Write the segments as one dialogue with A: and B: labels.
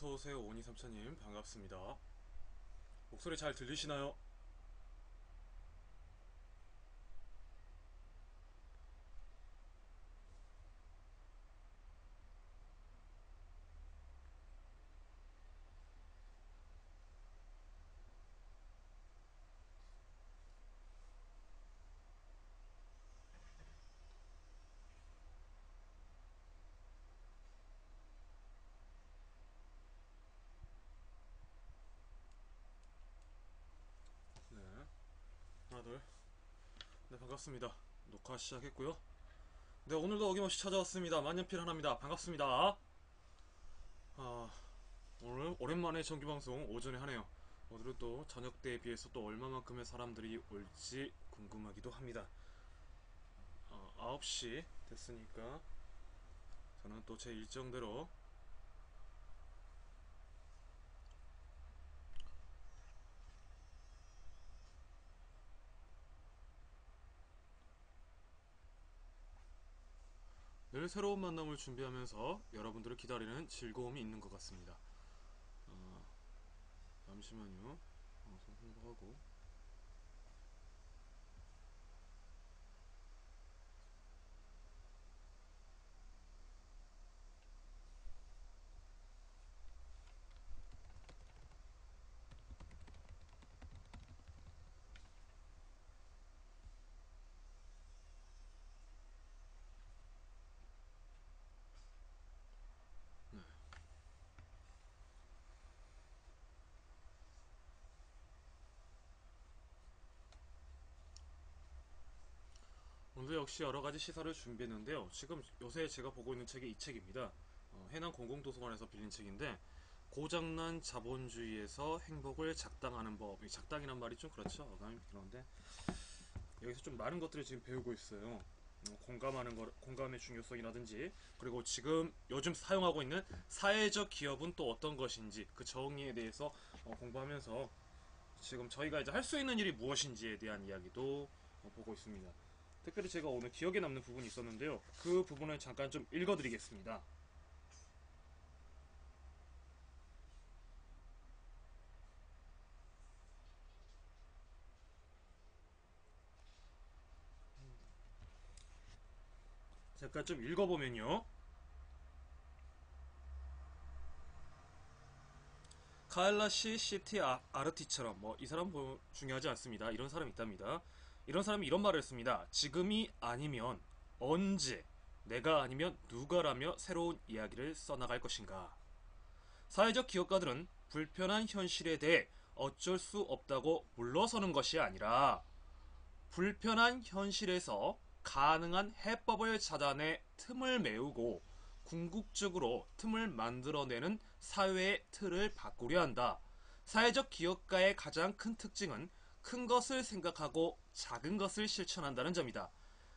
A: 어서오세요. 오니삼천님 반갑습니다. 목소리 잘 들리시나요? 네, 하나 둘. 네, 반갑습니다. 녹화 시작했고요. 네, 오늘도 어김없이 찾아왔습니다. 만년필 하나입니다. 반갑습니다. 아, 오늘 오랜만에 정규방송 오전에 하네요. 오늘은 또 저녁 때에 비해서 또 얼마만큼의 사람들이 올지 궁금하기도 합니다. 9시 됐으니까 저는 또 제 일정대로 늘 새로운 만남을 준비하면서 여러분들을 기다리는 즐거움이 있는 것 같습니다. 잠시만요. 방송 홍보하고. 오늘 역시 여러가지 시사를 준비했는데요. 지금 요새 제가 보고 있는 책이 이 책입니다. 해남 공공도서관에서 빌린 책인데, 고장난 자본주의에서 행복을 작당하는 법. 이 작당이란 말이 좀 그렇죠. 어감이 그런데 여기서 좀 많은 것들을 지금 배우고 있어요. 공감하는 거, 공감의 중요성이라든지, 그리고 지금 요즘 사용하고 있는 사회적 기업은 또 어떤 것인지 그 정의에 대해서 공부하면서 지금 저희가 이제 할 수 있는 일이 무엇인지에 대한 이야기도 보고 있습니다. 특별히 제가 오늘 기억에 남는 부분이 있었는데요. 그 부분을 잠깐 좀 읽어드리겠습니다. 잠깐 좀 읽어보면요. 카일라시 시티 아르티처럼 뭐 이 사람 뭐 중요하지 않습니다. 이런 사람이 있답니다. 이런 사람이 이런 말을 했습니다. 지금이 아니면 언제, 내가 아니면 누가라며 새로운 이야기를 써나갈 것인가. 사회적 기업가들은 불편한 현실에 대해 어쩔 수 없다고 물러서는 것이 아니라 불편한 현실에서 가능한 해법을 찾아내 틈을 메우고 궁극적으로 틈을 만들어내는 사회의 틀을 바꾸려 한다. 사회적 기업가의 가장 큰 특징은 큰 것을 생각하고 작은 것을 실천한다는 점이다.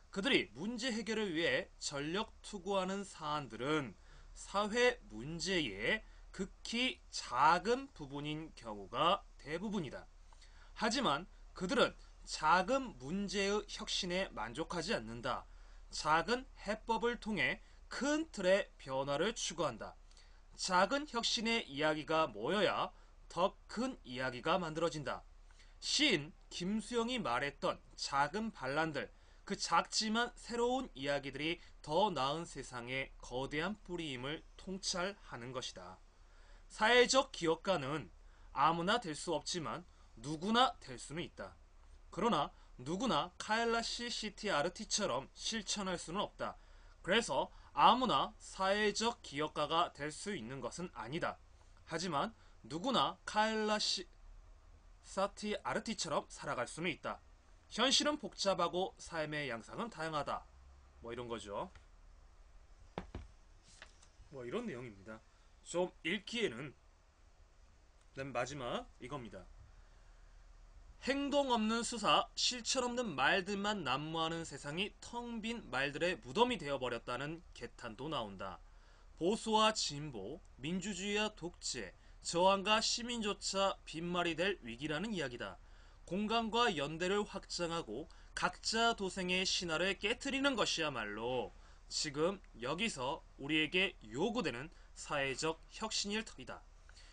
A: 그들이 문제 해결을 위해 전력 투구하는 사안들은 사회 문제의 극히 작은 부분인 경우가 대부분이다. 하지만 그들은 작은 문제의 혁신에 만족하지 않는다. 작은 해법을 통해 큰 틀의 변화를 추구한다. 작은 혁신의 이야기가 모여야 더 큰 이야기가 만들어진다. 시인 김수영이 말했던 작은 반란들, 그 작지만 새로운 이야기들이 더 나은 세상의 거대한 뿌리임을 통찰하는 것이다. 사회적 기업가는 아무나 될 수 없지만 누구나 될 수는 있다. 그러나 누구나 카일라시 시티 아르티처럼 실천할 수는 없다. 그래서 아무나 사회적 기업가가 될 수 있는 것은 아니다. 하지만 누구나 카일라시 사티 아르티처럼 살아갈 수는 있다. 현실은 복잡하고 삶의 양상은 다양하다. 뭐 이런 거죠. 뭐 이런 내용입니다. 좀 읽기에는 맨 마지막 이겁니다. 행동 없는 수사, 실천 없는 말들만 난무하는 세상이 텅 빈 말들의 무덤이 되어버렸다는 개탄도 나온다. 보수와 진보, 민주주의와 독재, 저항과 시민조차 빈말이 될 위기라는 이야기다. 공간과 연대를 확장하고 각자 도생의 신화를 깨트리는 것이야말로 지금 여기서 우리에게 요구되는 사회적 혁신일 터이다.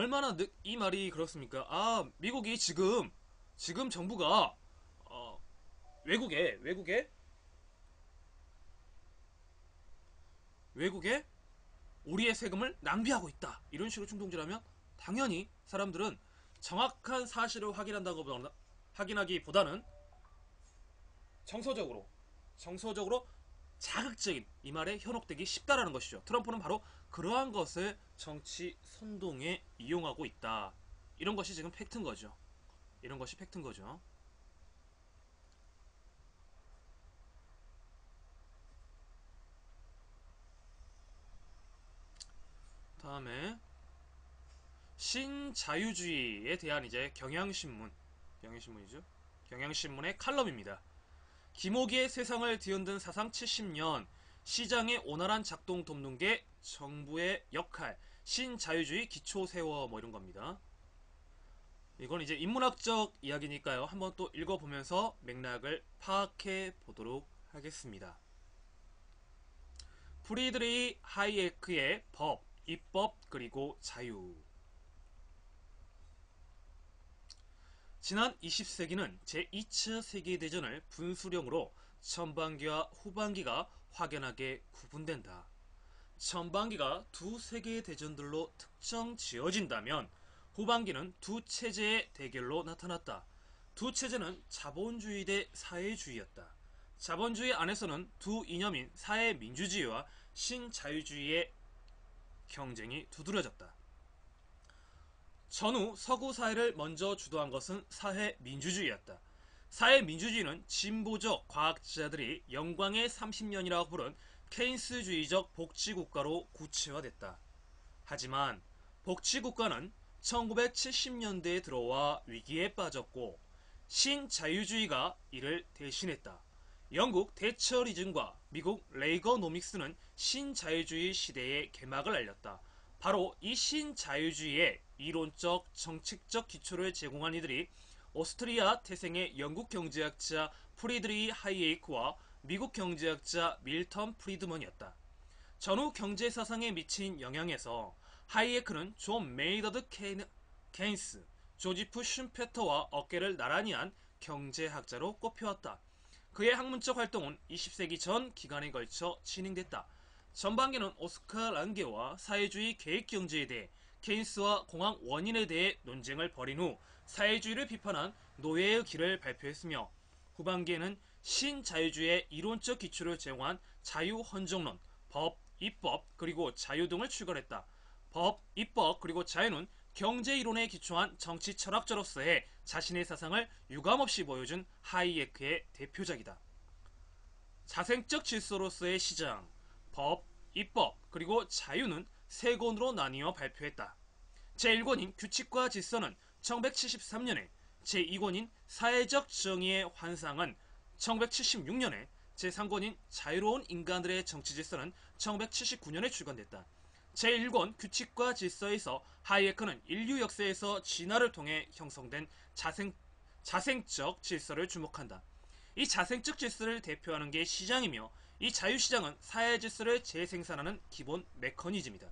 A: 얼마나 이 말이 그렇습니까? 아, 미국이 지금 정부가 어, 외국에 우리의 세금을 낭비하고 있다. 이런 식으로 충동질하면 당연히 사람들은 정확한 사실을 확인하기보다는 정서적으로 자극적인 이 말에 현혹되기 쉽다라는 것이죠. 트럼프는 바로 그러한 것을 정치 선동에 이용하고 있다. 이런 것이 지금 팩트인 거죠. 이런 것이 팩트인 거죠. 다음에 신자유주의에 대한 이제 경향신문이죠. 경향신문의 칼럼입니다. 김호기의 세상을 뒤흔든 사상 70년, 시장의 온활한 작동 돕는 게 정부의 역할, 신자유주의 기초 세워 뭐 이런 겁니다. 이건 이제 인문학적 이야기니까요. 한번 또 읽어보면서 맥락을 파악해 보도록 하겠습니다. 프리드리히 하이에크의 법, 입법 그리고 자유. 지난 20세기는 제2차 세계대전을 분수령으로 전반기와 후반기가 확연하게 구분된다. 전반기가 두 세계대전들로 특정 지어진다면 후반기는 두 체제의 대결로 나타났다. 두 체제는 자본주의 대 사회주의였다. 자본주의 안에서는 두 이념인 사회민주주의와 신자유주의의 경쟁이 두드러졌다. 전후 서구 사회를 먼저 주도한 것은 사회민주주의였다. 사회민주주의는 진보적 과학자들이 영광의 30년이라고 부른 케인스주의적 복지국가로 구체화됐다. 하지만 복지국가는 1970년대에 들어와 위기에 빠졌고 신자유주의가 이를 대신했다. 영국 대처리즘과 미국 레이거노믹스는 신자유주의 시대의 개막을 알렸다. 바로 이 신자유주의의 이론적 정책적 기초를 제공한 이들이 오스트리아 태생의 영국 경제학자 프리드리히 하이에크와 미국 경제학자 밀턴 프리드먼이었다. 전후 경제사상에 미친 영향에서 하이에크는 존 메이더드 케인스, 조지프 슌페터와 어깨를 나란히 한 경제학자로 꼽혀왔다. 그의 학문적 활동은 20세기 전 기간에 걸쳐 진행됐다. 전반기는 오스카 란게와 사회주의 계획경제에 대해 케인스와 공황 원인에 대해 논쟁을 벌인 후 사회주의를 비판한 노예의 길을 발표했으며 후반기에는 신자유주의의 이론적 기초를 제공한 자유헌정론, 법, 입법, 그리고 자유 등을 출간했다. 법, 입법, 그리고 자유는 경제이론에 기초한 정치 철학자로서의 자신의 사상을 유감없이 보여준 하이에크의 대표작이다. 자생적 질서로서의 시장, 법, 입법, 그리고 자유는 세 권으로 나뉘어 발표했다. 제1권인 규칙과 질서는 1973년에, 제2권인 사회적 정의의 환상은 1976년에, 제3권인 자유로운 인간들의 정치 질서는 1979년에 출간됐다. 제1권 규칙과 질서에서 하이에크는 인류 역사에서 진화를 통해 형성된 자생적 질서를 주목한다. 이 자생적 질서를 대표하는 게 시장이며 이 자유시장은 사회 질서를 재생산하는 기본 메커니즘이다.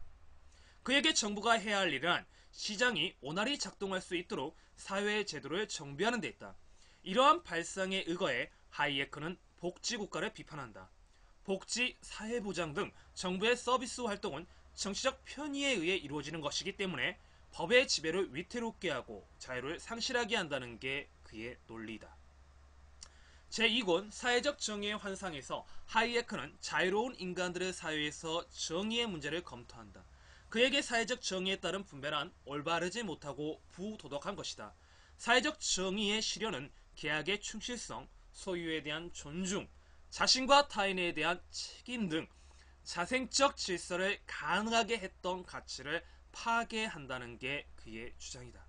A: 그에게 정부가 해야 할 일은 시장이 온활히 작동할 수 있도록 사회 제도를 정비하는 데 있다. 이러한 발상에 의거해 하이에크는 복지국가를 비판한다. 복지, 사회보장 등 정부의 서비스 활동은 정치적 편의에 의해 이루어지는 것이기 때문에 법의 지배를 위태롭게 하고 자유를 상실하게 한다는 게 그의 논리다. 제2권 사회적 정의의 환상에서 하이에크는 자유로운 인간들의 사회에서 정의의 문제를 검토한다. 그에게 사회적 정의에 따른 분배란 올바르지 못하고 부도덕한 것이다. 사회적 정의의 실현은 계약의 충실성, 소유에 대한 존중, 자신과 타인에 대한 책임 등 자생적 질서를 가능하게 했던 가치를 파괴한다는 게 그의 주장이다.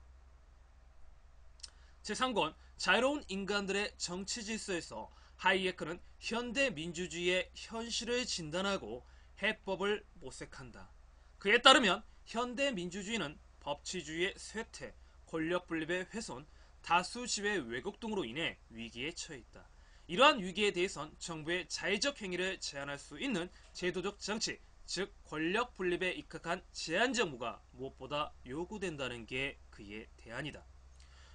A: 제3권 자유로운 인간들의 정치 질서에서 하이에크는 현대 민주주의의 현실을 진단하고 해법을 모색한다. 그에 따르면 현대 민주주의는 법치주의의 쇠퇴, 권력 분립의 훼손, 다수 지배 왜곡 등으로 인해 위기에 처해 있다. 이러한 위기에 대해선 정부의 자의적 행위를 제한할 수 있는 제도적 장치, 즉 권력 분립에 입각한 제한 정부가 무엇보다 요구된다는 게 그의 대안이다.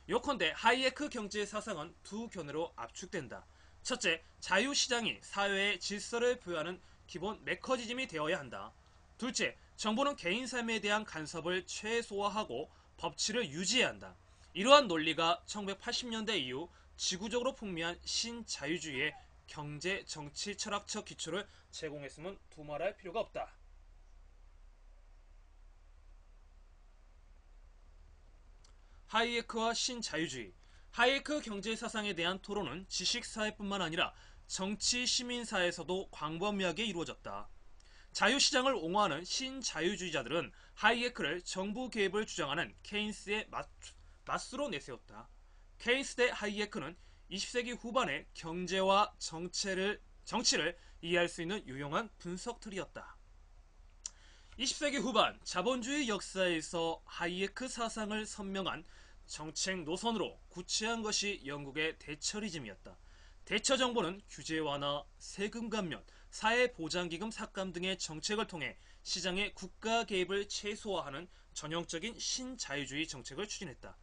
A: 요컨대 하이에크 경제 사상은 두 견해로 압축된다. 첫째, 자유시장이 사회의 질서를 부여하는 기본 메커니즘이 되어야 한다. 둘째, 정부는 개인 삶에 대한 간섭을 최소화하고 법치를 유지해야 한다. 이러한 논리가 1980년대 이후 지구적으로 풍미한 신자유주의의 경제, 정치, 철학적 기초를 제공했음은 두말할 필요가 없다. 하이에크와 신자유주의. 하이에크 경제사상에 대한 토론은 지식사회뿐만 아니라 정치 시민사회에서도 광범위하게 이루어졌다. 자유시장을 옹호하는 신자유주의자들은 하이에크를 정부 개입을 주장하는 케인스의 맞수로 내세웠다. 케인스 대 하이에크는 20세기 후반의 경제와 정치를 이해할 수 있는 유용한 분석틀이었다. 20세기 후반 자본주의 역사에서 하이에크 사상을 선명한 정책 노선으로 구체한 것이 영국의 대처리즘이었다. 대처 정부는 규제 완화, 세금 감면, 사회보장기금 삭감 등의 정책을 통해 시장의 국가 개입을 최소화하는 전형적인 신자유주의 정책을 추진했다.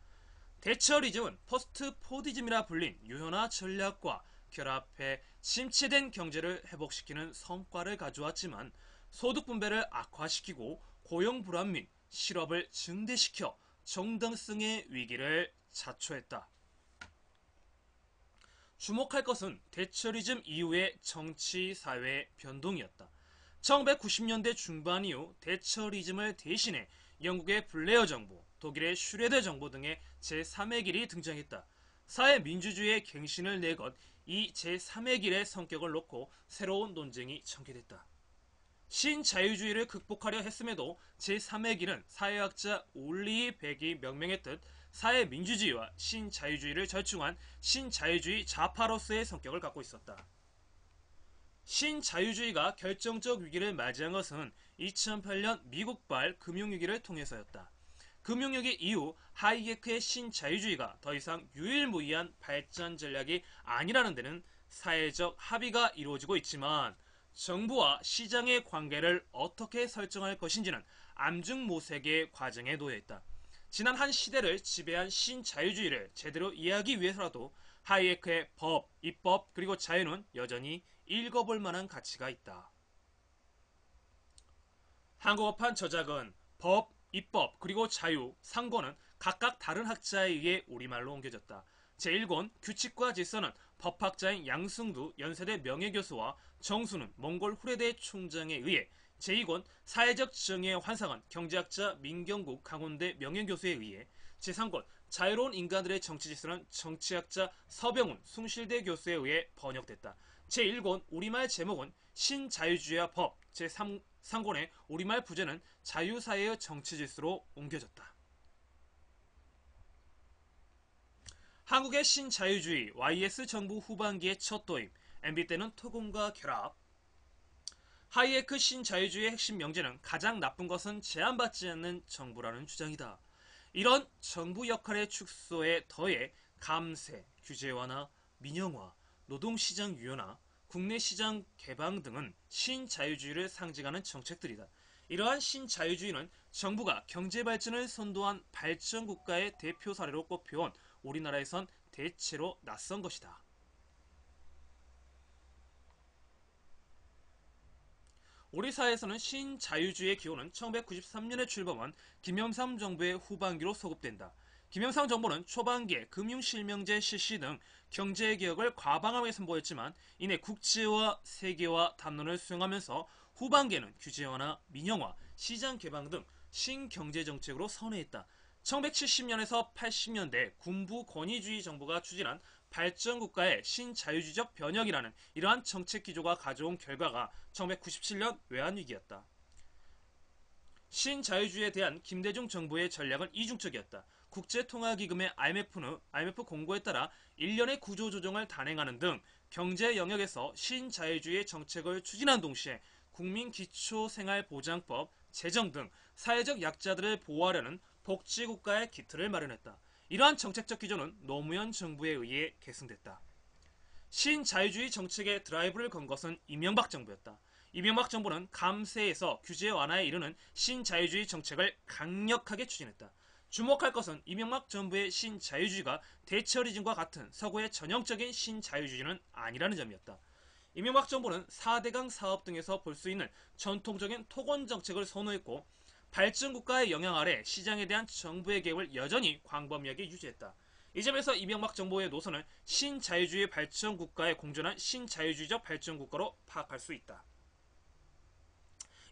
A: 대처리즘은 퍼스트 포디즘이라 불린 유연화 전략과 결합해 침체된 경제를 회복시키는 성과를 가져왔지만 소득 분배를 악화시키고 고용 불안 및 실업을 증대시켜 정당성의 위기를 자초했다. 주목할 것은 대처리즘 이후의 정치 사회 변동이었다. 1990년대 중반 이후 대처리즘을 대신해 영국의 블레어 정부, 독일의 슈레더 정부 등의 제3의 길이 등장했다. 사회민주주의의 갱신을 내건 이 제3의 길의 성격을 놓고 새로운 논쟁이 전개됐다. 신자유주의를 극복하려 했음에도 제3의 길은 사회학자 올리 백이 명명했듯 사회민주주의와 신자유주의를 절충한 신자유주의 좌파로서의 성격을 갖고 있었다. 신자유주의가 결정적 위기를 맞이한 것은 2008년 미국발 금융위기를 통해서였다. 금융위기 이후 하이에크의 신자유주의가 더 이상 유일무이한 발전 전략이 아니라는 데는 사회적 합의가 이루어지고 있지만 정부와 시장의 관계를 어떻게 설정할 것인지는 암중모색의 과정에 놓여 있다. 지난 한 시대를 지배한 신자유주의를 제대로 이해하기 위해서라도 하이에크의 법, 입법, 그리고 자유는 여전히 읽어볼 만한 가치가 있다. 한국어판 저작은 법, 입법, 그리고 자유, 상고는 각각 다른 학자에 의해 우리말로 옮겨졌다. 제1권 규칙과 질서는 법학자인 양승두 연세대 명예교수와 정수는 몽골 후레대 총장에 의해, 제2권 사회적 정의의 환상은 경제학자 민경국 강원대 명예교수에 의해, 제3권 자유로운 인간들의 정치질서는 정치학자 서병훈 숭실대 교수에 의해 번역됐다. 제1권 우리말 제목은 신자유주의와 법, 제3권의 우리말 부제는 자유사회의 정치질서로 옮겨졌다. 한국의 신자유주의 YS 정부 후반기의 첫 도입, MB 때는 토공과 결합. 하이에크 신자유주의의 핵심 명제는 가장 나쁜 것은 제한받지 않는 정부라는 주장이다. 이런 정부 역할의 축소에 더해 감세, 규제 완화, 민영화, 노동시장 유연화, 국내 시장 개방 등은 신자유주의를 상징하는 정책들이다. 이러한 신자유주의는 정부가 경제발전을 선도한 발전국가의 대표 사례로 꼽혀온 우리나라에선 대체로 낯선 것이다. 우리 사회에서는 신자유주의의 기호는 1993년에 출범한 김영삼 정부의 후반기로 소급된다. 김영삼 정부는 초반기에 금융실명제 실시 등 경제개혁을 과방하게 선보였지만 이내 국제화, 세계화 담론을 수행하면서 후반기에는 규제 완화, 민영화, 시장 개방 등 신경제정책으로 선회했다. 1970년에서 80년대 군부 권위주의 정부가 추진한 발전국가의 신자유주의적 변혁이라는 이러한 정책 기조가 가져온 결과가 1997년 외환위기였다. 신자유주의에 대한 김대중 정부의 전략은 이중적이었다. 국제통화기금의 IMF 공고에 따라 1년의 구조조정을 단행하는 등 경제 영역에서 신자유주의 정책을 추진한 동시에 국민기초생활보장법, 재정 등 사회적 약자들을 보호하려는 복지국가의 기틀을 마련했다. 이러한 정책적 기조는 노무현 정부에 의해 계승됐다. 신자유주의 정책의 드라이브를 건 것은 이명박 정부였다. 이명박 정부는 감세에서 규제 완화에 이르는 신자유주의 정책을 강력하게 추진했다. 주목할 것은 이명박 정부의 신자유주의가 대처리즘과 같은 서구의 전형적인 신자유주의는 아니라는 점이었다. 이명박 정부는 4대강 사업 등에서 볼 수 있는 전통적인 토건 정책을 선호했고 발전국가의 영향 아래 시장에 대한 정부의 개입을 여전히 광범위하게 유지했다. 이 점에서 이명박 정부의 노선을 신자유주의 발전국가에 공존한 신자유주의적 발전국가로 파악할 수 있다.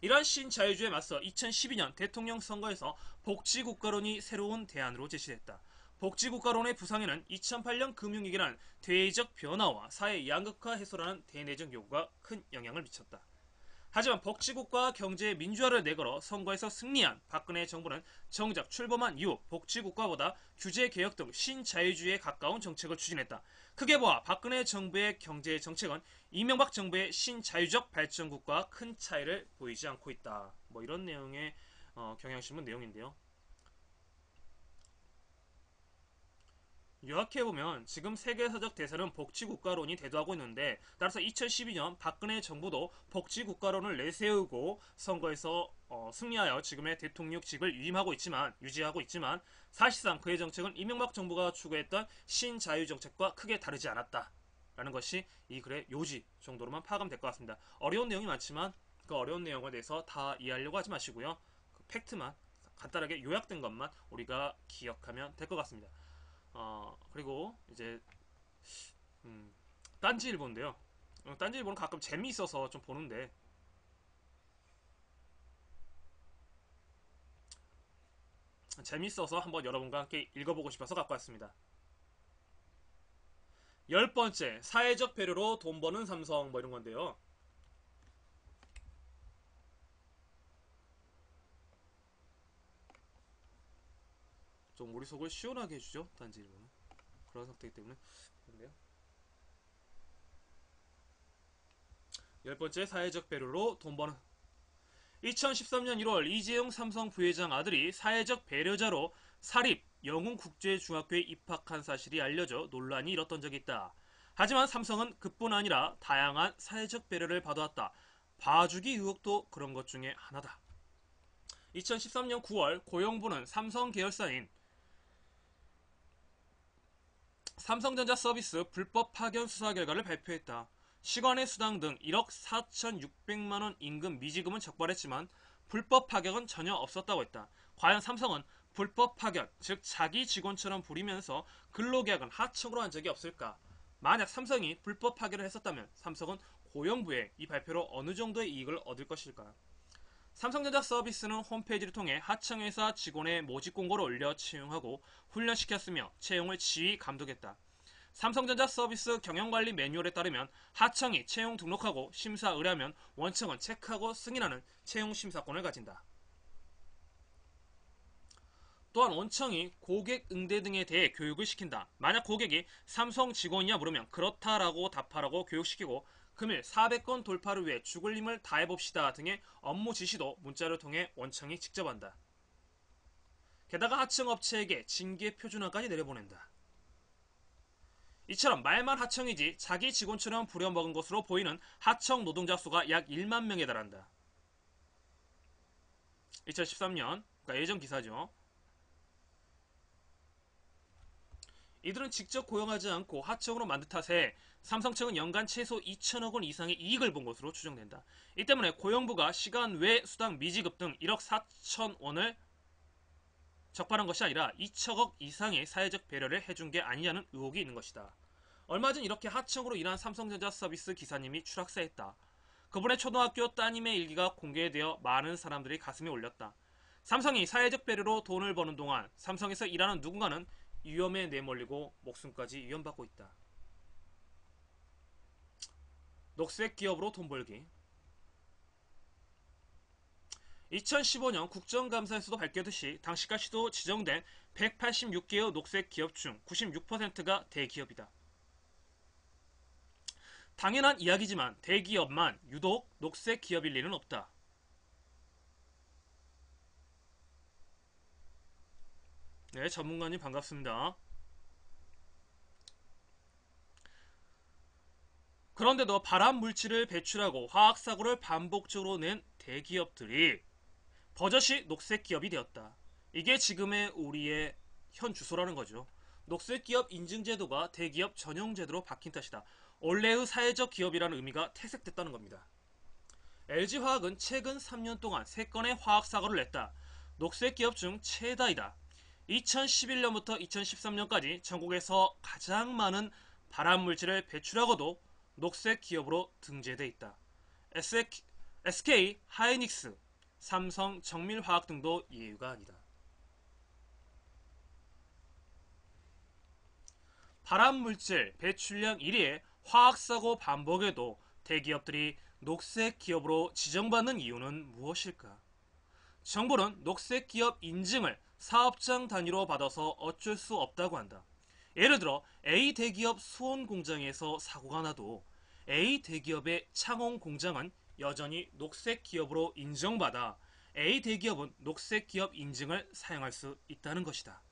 A: 이러한 신자유주의에 맞서 2012년 대통령 선거에서 복지국가론이 새로운 대안으로 제시됐다. 복지국가론의 부상에는 2008년 금융위기라는 대외적 변화와 사회 양극화 해소라는 대내적 요구가 큰 영향을 미쳤다. 하지만 복지국가와 경제의 민주화를 내걸어 선거에서 승리한 박근혜 정부는 정작 출범한 이후 복지국가보다 규제개혁 등 신자유주의에 가까운 정책을 추진했다. 크게 보아 박근혜 정부의 경제 정책은 이명박 정부의 신자유적 발전국가와 큰 차이를 보이지 않고 있다. 뭐 이런 내용의 경향신문 내용인데요. 요약해보면 지금 세계사적 대세는 복지국가론이 대두하고 있는데 따라서 2012년 박근혜 정부도 복지국가론을 내세우고 선거에서 승리하여 지금의 대통령직을 유지하고 있지만 사실상 그의 정책은 이명박 정부가 추구했던 신자유 정책과 크게 다르지 않았다 라는 것이 이 글의 요지 정도로만 파악하면 될 것 같습니다. 어려운 내용이 많지만 그 어려운 내용에 대해서 다 이해하려고 하지 마시고요. 그 팩트만 간단하게 요약된 것만 우리가 기억하면 될 것 같습니다. 그리고 이제 딴지일보인데요. 딴지일보는 가끔 재미있어서 좀 보는데 재미있어서 한번 여러분과 함께 읽어보고 싶어서 갖고 왔습니다. 10번째, 사회적 배려로 돈 버는 삼성 뭐 이런 건데요. 좀 우리 속을 시원하게 해주죠. 딴지일보는. 그런 상태이기 때문에 그런데요. 10번째, 사회적 배려로 돈 버는 2013년 1월 이재용 삼성 부회장 아들이 사회적 배려자로 사립 영웅국제중학교에 입학한 사실이 알려져 논란이 일었던 적이 있다. 하지만 삼성은 그뿐 아니라 다양한 사회적 배려를 받아왔다. 봐주기 의혹도 그런 것 중에 하나다. 2013년 9월 고용부는 삼성 계열사인 삼성전자 서비스 불법 파견 수사 결과를 발표했다. 시간의 수당 등 1억 4,600만원 임금 미지급은 적발했지만 불법 파견은 전혀 없었다고 했다. 과연 삼성은 불법 파견, 즉 자기 직원처럼 부리면서 근로계약은 하청으로 한 적이 없을까? 만약 삼성이 불법 파견을 했었다면 삼성은 고용부의 이 발표로 어느 정도의 이익을 얻을 것일까? 삼성전자 서비스는 홈페이지를 통해 하청회사 직원의 모집 공고를 올려 채용하고 훈련시켰으며 채용을 지휘 감독했다. 삼성전자 서비스 경영관리 매뉴얼에 따르면 하청이 채용 등록하고 심사 의뢰하면 원청은 체크하고 승인하는 채용 심사권을 가진다. 또한 원청이 고객 응대 등에 대해 교육을 시킨다. 만약 고객이 삼성 직원이냐 물으면 그렇다라고 답하라고 교육시키고 금일 400건 돌파를 위해 죽을 힘을 다해봅시다 등의 업무 지시도 문자를 통해 원청이 직접 한다. 게다가 하청업체에게 징계 표준화까지 내려보낸다. 이처럼 말만 하청이지 자기 직원처럼 부려먹은 것으로 보이는 하청 노동자 수가 약 1만 명에 달한다. 2013년, 그러니까 예전 기사죠. 이들은 직접 고용하지 않고 하청으로 만든 탓에 삼성 측은 연간 최소 2천억 원 이상의 이익을 본 것으로 추정된다. 이 때문에 고용부가 시간 외 수당 미지급 등 1억 4천 원을 적발한 것이 아니라 2천억 이상의 사회적 배려를 해준 게 아니냐는 의혹이 있는 것이다. 얼마 전 이렇게 하청으로 일한 삼성전자 서비스 기사님이 추락사했다. 그분의 초등학교 따님의 일기가 공개되어 많은 사람들이 가슴에 올렸다. 삼성이 사회적 배려로 돈을 버는 동안 삼성에서 일하는 누군가는 위험에 내몰리고 목숨까지 위험받고 있다. 녹색 기업으로 돈 벌기. 2015년 국정감사에서도 밝혔듯이 당시까지도 지정된 186개의 녹색 기업 중 96%가 대기업이다. 당연한 이야기지만 대기업만 유독 녹색 기업일 리는 없다. 네, 전문가님 반갑습니다. 그런데도 발암 물질을 배출하고 화학사고를 반복적으로 낸 대기업들이 버젓이 녹색 기업이 되었다. 이게 지금의 우리의 현 주소라는 거죠. 녹색 기업 인증 제도가 대기업 전용 제도로 바뀐 탓이다. 원래의 사회적 기업이라는 의미가 퇴색됐다는 겁니다. LG화학은 최근 3년 동안 3건의 화학사고를 냈다. 녹색 기업 중 최다이다. 2011년부터 2013년까지 전국에서 가장 많은 발암물질을 배출하고도 녹색 기업으로 등재돼 있다. SK 하이닉스, 삼성 정밀화학 등도 예외가 아니다. 발암물질 배출량 1위의 화학사고 반복에도 대기업들이 녹색 기업으로 지정받는 이유는 무엇일까? 정부는 녹색 기업 인증을 사업장 단위로 받아서 어쩔 수 없다고 한다. 예를 들어 A 대기업 수원 공장에서 사고가 나도 A 대기업의 창원 공장은 여전히 녹색 기업으로 인정받아 A 대기업은 녹색 기업 인증을 사용할 수 있다는 것이다.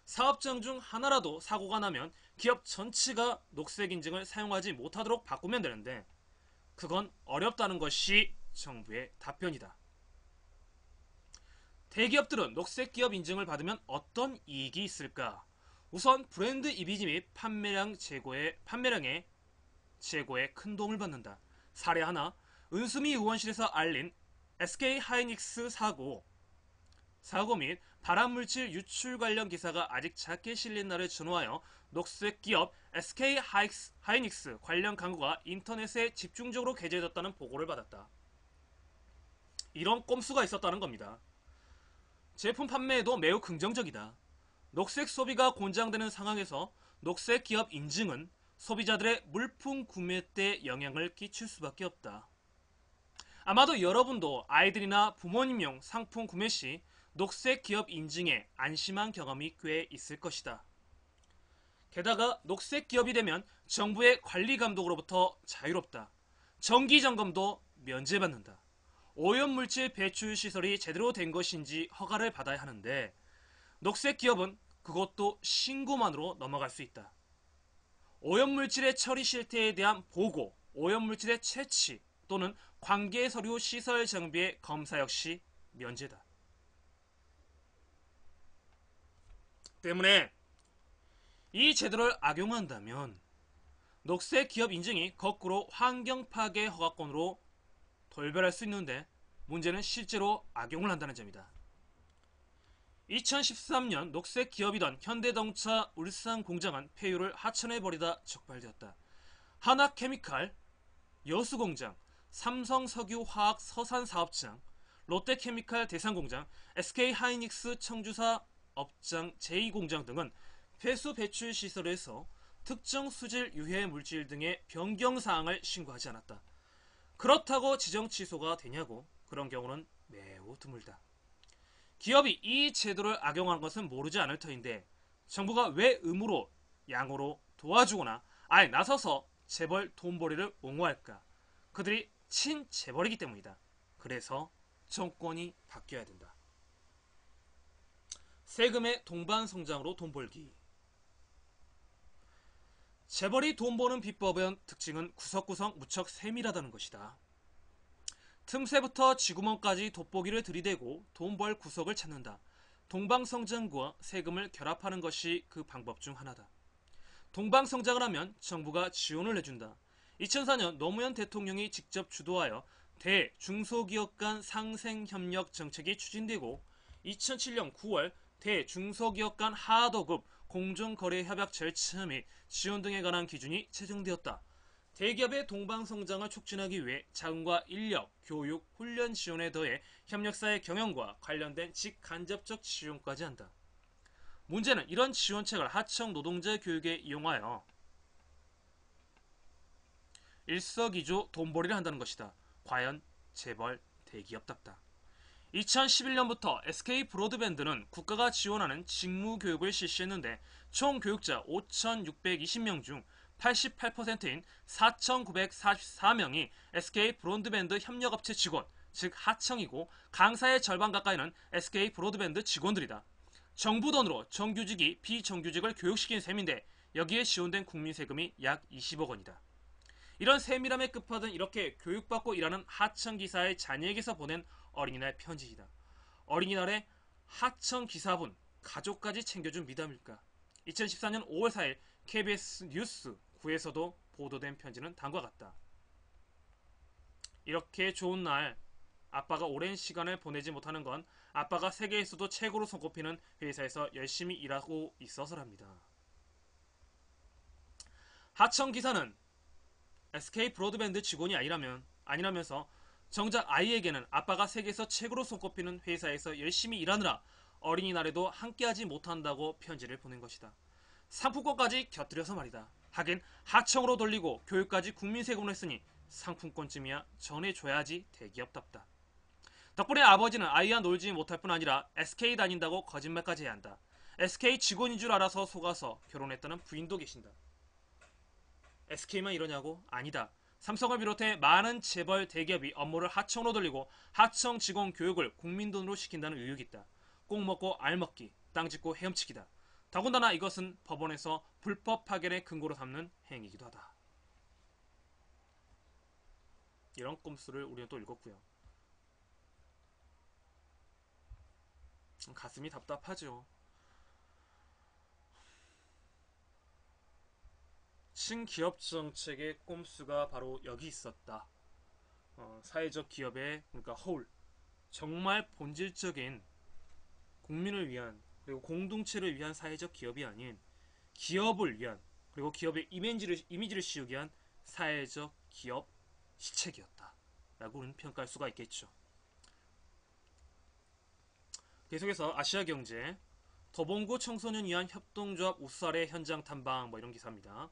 A: 사업장 중 하나라도 사고가 나면 기업 전체가 녹색 인증을 사용하지 못하도록 바꾸면 되는데 그건 어렵다는 것이 정부의 답변이다. 대기업들은 녹색 기업 인증을 받으면 어떤 이익이 있을까? 우선 브랜드 이미지 및 판매량의 제고에 큰 도움을 받는다. 사례 하나, 은수미 의원실에서 알린 SK 하이닉스 사고 및 발암물질 유출 관련 기사가 아직 작게 실린 날을 준호하여 녹색 기업 SK 하이닉스 관련 광고가 인터넷에 집중적으로 게재됐다는 보고를 받았다. 이런 꼼수가 있었다는 겁니다. 제품 판매에도 매우 긍정적이다. 녹색 소비가 곤장되는 상황에서 녹색 기업 인증은 소비자들의 물품 구매 때 영향을 끼칠 수밖에 없다. 아마도 여러분도 아이들이나 부모님용 상품 구매 시 녹색 기업 인증에 안심한 경험이 꽤 있을 것이다. 게다가 녹색 기업이 되면 정부의 관리 감독으로부터 자유롭다. 정기 점검도 면제받는다. 오염물질 배출 시설이 제대로 된 것인지 허가를 받아야 하는데 녹색 기업은 그것도 신고만으로 넘어갈 수 있다. 오염물질의 처리 실태에 대한 보고, 오염물질의 채취 또는 관계 서류 시설 장비의 검사 역시 면제다. 때문에 이 제도를 악용한다면 녹색 기업 인증이 거꾸로 환경 파괴 허가권으로 돌변할 수 있는데 문제는 실제로 악용을 한다는 점이다. 2013년 녹색 기업이던 현대자동차 울산 공장은 폐유를 하천에 버리다 적발되었다. 하나케미칼 여수공장, 삼성석유화학 서산사업장, 롯데케미칼 대산공장, SK하이닉스 청주사 업장 제2공장 등은 폐수 배출 시설에서 특정 수질 유해 물질 등의 변경사항을 신고하지 않았다. 그렇다고 지정 취소가 되냐고? 그런 경우는 매우 드물다. 기업이 이 제도를 악용하는 것은 모르지 않을 터인데 정부가 왜 의무로 양으로 도와주거나 아예 나서서 재벌 돈벌이를 옹호할까? 그들이 친재벌이기 때문이다. 그래서 정권이 바뀌어야 된다. 세금의 동반성장으로 돈 벌기. 재벌이 돈 버는 비법의 특징은 구석구석 무척 세밀하다는 것이다. 틈새부터 쥐구멍까지 돋보기를 들이대고 돈 벌 구석을 찾는다. 동방성장과 세금을 결합하는 것이 그 방법 중 하나다. 동방성장을 하면 정부가 지원을 해준다. 2004년 노무현 대통령이 직접 주도하여 대중소기업 간 상생협력 정책이 추진되고 2007년 9월 대중소기업 간 하도급 공정거래협약 절차 및 지원 등에 관한 기준이 제정되었다. 대기업의 동방성장을 촉진하기 위해 자금과 인력, 교육, 훈련 지원에 더해 협력사의 경영과 관련된 직간접적 지원까지 한다. 문제는 이런 지원책을 하청 노동자 교육에 이용하여 일석이조 돈벌이를 한다는 것이다. 과연 재벌 대기업답다. 2011년부터 SK 브로드밴드는 국가가 지원하는 직무교육을 실시했는데 총 교육자 5,620명 중 88%인 4,944명이 SK 브로드밴드 협력업체 직원, 즉 하청이고 강사의 절반 가까이는 SK 브로드밴드 직원들이다. 정부 돈으로 정규직이 비정규직을 교육시킨 셈인데 여기에 지원된 국민 세금이 약 20억 원이다. 이런 세밀함에 끝판은 이렇게 교육받고 일하는 하청 기사의 자녀에게서 보낸 어린이날 편지이다. 어린이날에 하청 기사분 가족까지 챙겨준 미담일까? 2014년 5월 4일 KBS 뉴스 9에서도 보도된 편지는 다음과 같다. 이렇게 좋은 날 아빠가 오랜 시간을 보내지 못하는 건 아빠가 세계에서도 최고로 손꼽히는 회사에서 열심히 일하고 있어서랍니다. 하청 기사는 SK 브로드밴드 직원이 아니라면서 정작 아이에게는 아빠가 세계에서 최고로 손꼽히는 회사에서 열심히 일하느라 어린이날에도 함께하지 못한다고 편지를 보낸 것이다. 상품권까지 곁들여서 말이다. 하긴 하청으로 돌리고 교육까지 국민 세금을 했으니 상품권쯤이야 전해줘야지 대기업답다. 덕분에 아버지는 아이와 놀지 못할 뿐 아니라 SK 다닌다고 거짓말까지 해야 한다. SK 직원인 줄 알아서 속아서 결혼했다는 부인도 계신다. SK만 이러냐고? 아니다. 삼성을 비롯해 많은 재벌 대기업이 업무를 하청으로 돌리고 하청 직원 교육을 국민 돈으로 시킨다는 의혹이 있다. 꼭 먹고 알 먹기, 땅 짓고 헤엄치기다. 더군다나 이것은 법원에서 불법 파견의 근거로 삼는 행위이기도 하다. 이런 꼼수를 우리는 또 읽었고요. 가슴이 답답하죠. 친기업 정책의 꼼수가 바로 여기 있었다. 사회적 기업의 그러니까 허울, 정말 본질적인 국민을 위한 그리고 공동체를 위한 사회적 기업이 아닌 기업을 위한 그리고 기업의 이미지를 씌우기 위한 사회적 기업 시책이었다 라고는 평가할 수가 있겠죠. 계속해서 아시아경제 더봉구 청소년 위한 협동조합 우수사례 현장 탐방 이런 기사입니다.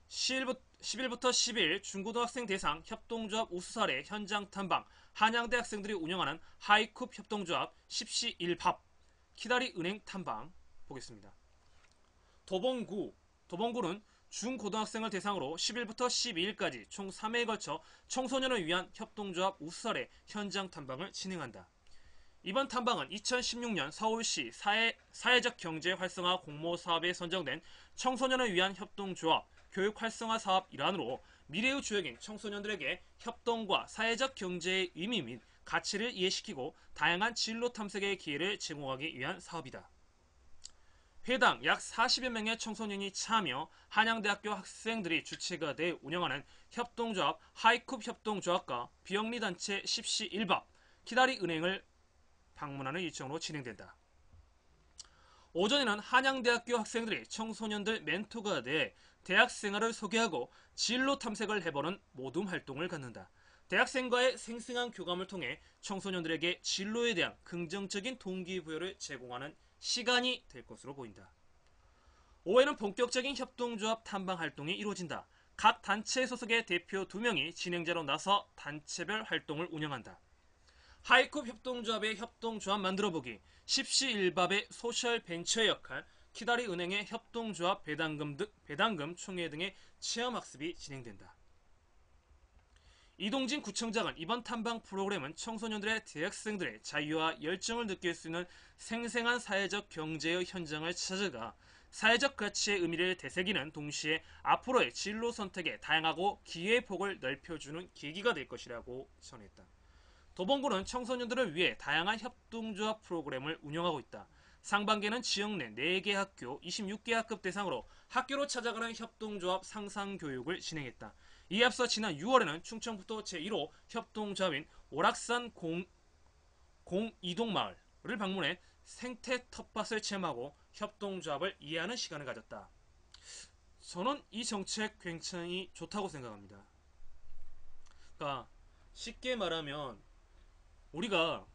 A: 10일부터 10일 중고등학생 대상 협동조합 우수사례 현장 탐방 한양대 학생들이 운영하는 하이쿱 협동조합 10시 1밥 키다리 은행 탐방 보겠습니다. 도봉구는 중고등학생을 대상으로 10일부터 12일까지 총 3회에 걸쳐 청소년을 위한 협동조합 우수사례 현장 탐방을 진행한다. 이번 탐방은 2016년 서울시 사회적 경제 활성화 공모 사업에 선정된 청소년을 위한 협동조합 교육 활성화 사업 일환으로 미래의 주역인 청소년들에게 협동과 사회적 경제의 의미 및 가치를 이해시키고 다양한 진로 탐색의 기회를 제공하기 위한 사업이다. 회당 약 40여 명의 청소년이 참여 한양대학교 학생들이 주체가 돼 운영하는 협동조합 하이쿱 협동조합과 비영리단체 10시 1밥 키다리 은행을 방문하는 일정으로 진행된다. 오전에는 한양대학교 학생들이 청소년들 멘토가 돼 대학생활을 소개하고 진로 탐색을 해보는 모둠 활동을 갖는다. 대학생과의 생생한 교감을 통해 청소년들에게 진로에 대한 긍정적인 동기부여를 제공하는 시간이 될 것으로 보인다. 오후에는 본격적인 협동조합 탐방 활동이 이루어진다. 각 단체 소속의 대표 2명이 진행자로 나서 단체별 활동을 운영한다. 하이쿱 협동조합의 협동조합 만들어보기, 10시 1밥의 소셜 벤처의 역할, 키다리 은행의 협동조합 배당금 총회 등의 체험학습이 진행된다. 이동진 구청장은 이번 탐방 프로그램은 청소년들의 대학생들의 자유와 열정을 느낄 수 있는 생생한 사회적 경제의 현장을 찾아가 사회적 가치의 의미를 되새기는 동시에 앞으로의 진로 선택에 다양하고 기회의 폭을 넓혀주는 계기가 될 것이라고 전했다. 도봉구는 청소년들을 위해 다양한 협동조합 프로그램을 운영하고 있다. 상반기에는 지역 내 4개 학교, 26개 학급 대상으로 학교로 찾아가는 협동조합 상상교육을 진행했다. 이에 앞서 지난 6월에는 충청북도 제1호 협동조합인 오락산 공이동마을을 방문해 생태 텃밭을 체험하고 협동조합을 이해하는 시간을 가졌다. 저는 이 정책 굉장히 좋다고 생각합니다. 그러니까 쉽게 말하면 우리가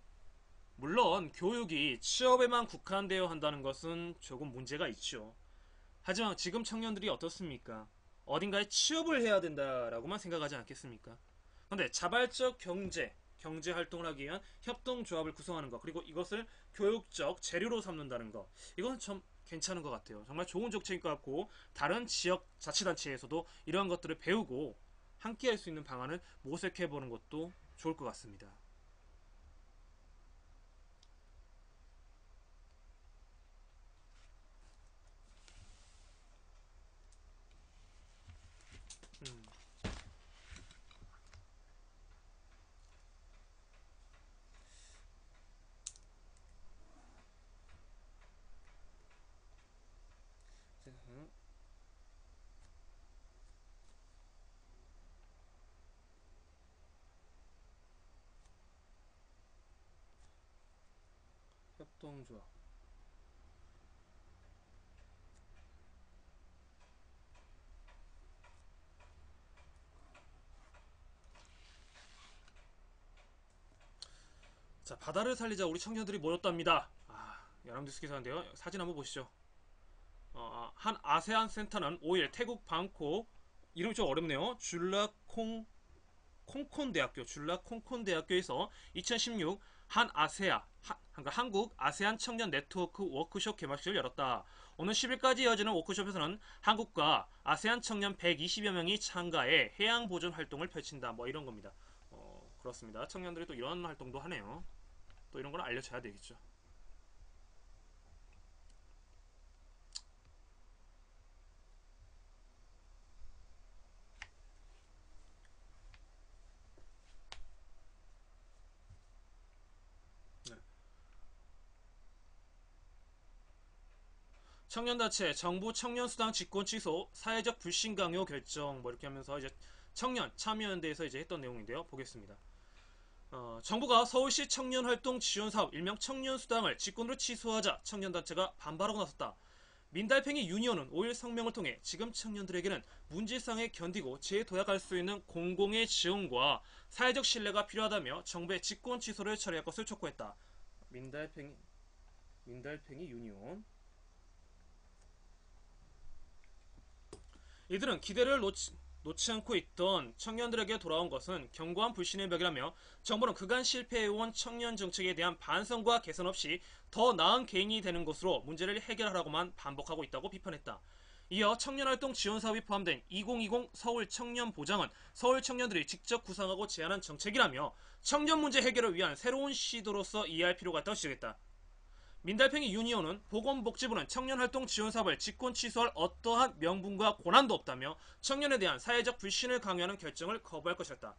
A: 물론 교육이 취업에만 국한되어 한다는 것은 조금 문제가 있죠. 하지만 지금 청년들이 어떻습니까? 어딘가에 취업을 해야 된다라고만 생각하지 않겠습니까? 그런데 자발적 경제 활동을 하기 위한 협동조합을 구성하는 것, 그리고 이것을 교육적 재료로 삼는다는 것, 이건 참 괜찮은 것 같아요. 정말 좋은 정책인 것 같고 다른 지역 자치단체에서도 이러한 것들을 배우고 함께 할 수 있는 방안을 모색해보는 것도 좋을 것 같습니다. 활동조합. 자, 바다를 살리자 우리 청년들이 모였답니다. 연합뉴스 기사인데요. 사진 한번 보시죠. 한 아세안 센터는 5일 태국 방콕, 이름이 좀 어렵네요. 줄라콩콘대학교에서 2016 그러니까 한국 아세안 청년 네트워크 워크숍 개막식을 열었다. 오는 10일까지 이어지는 워크숍에서는 한국과 아세안 청년 120여 명이 참가해 해양 보존 활동을 펼친다. 뭐 이런 겁니다. 그렇습니다. 청년들이 또 이런 활동도 하네요. 또 이런 걸 알려줘야 되겠죠. 네. 청년단체 정부 청년수당 직권 취소 사회적 불신 강요 결정 뭐 이렇게 하면서 이제 청년 참여연대에서 이제 했던 내용인데요. 보겠습니다. 정부가 서울시 청년활동 지원사업 일명 청년수당을 직권으로 취소하자 청년단체가 반발하고 나섰다. 민달팽이 유니온은 5일 성명을 통해 지금 청년들에게는 문제상에 견디고 재도약할 수 있는 공공의 지원과 사회적 신뢰가 필요하다며 정부의 직권 취소를 처리할 것을 촉구했다. 민달팽이 유니온. 이들은 기대를 놓지 않고 있던 청년들에게 돌아온 것은 견고한 불신의 벽이라며 정부는 그간 실패해온 청년 정책에 대한 반성과 개선 없이 더 나은 개인이 되는 것으로 문제를 해결하라고만 반복하고 있다고 비판했다. 이어 청년활동 지원사업이 포함된 2020 서울 청년보장은 서울 청년들이 직접 구상하고 제안한 정책이라며 청년 문제 해결을 위한 새로운 시도로서 이해할 필요가 있다고 지적했다. 민달팽이 유니온은 보건복지부는 청년활동 지원사업을 직권 취소할 어떠한 명분과 권한도 없다며 청년에 대한 사회적 불신을 강요하는 결정을 거부할 것이었다.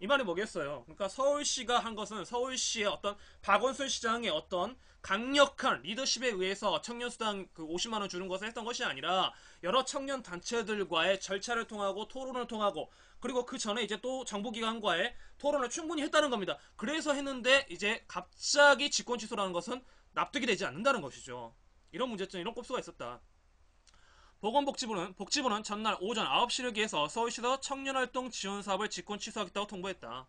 A: 이 말이 뭐겠어요? 그러니까 서울시가 한 것은 서울시의 어떤 박원순 시장의 어떤 강력한 리더십에 의해서 청년수당 그 50만원 주는 것을 했던 것이 아니라 여러 청년 단체들과의 절차를 통하고 토론을 통하고 그리고 그 전에 이제 또 정부기관과의 토론을 충분히 했다는 겁니다. 그래서 했는데 이제 갑자기 직권 취소라는 것은 납득이 되지 않는다는 것이죠. 이런 문제점, 이런 꼼수가 있었다. 복지부는 전날 오전 9시를 기해서 서울시에서 청년활동 지원사업을 직권 취소하겠다고 통보했다.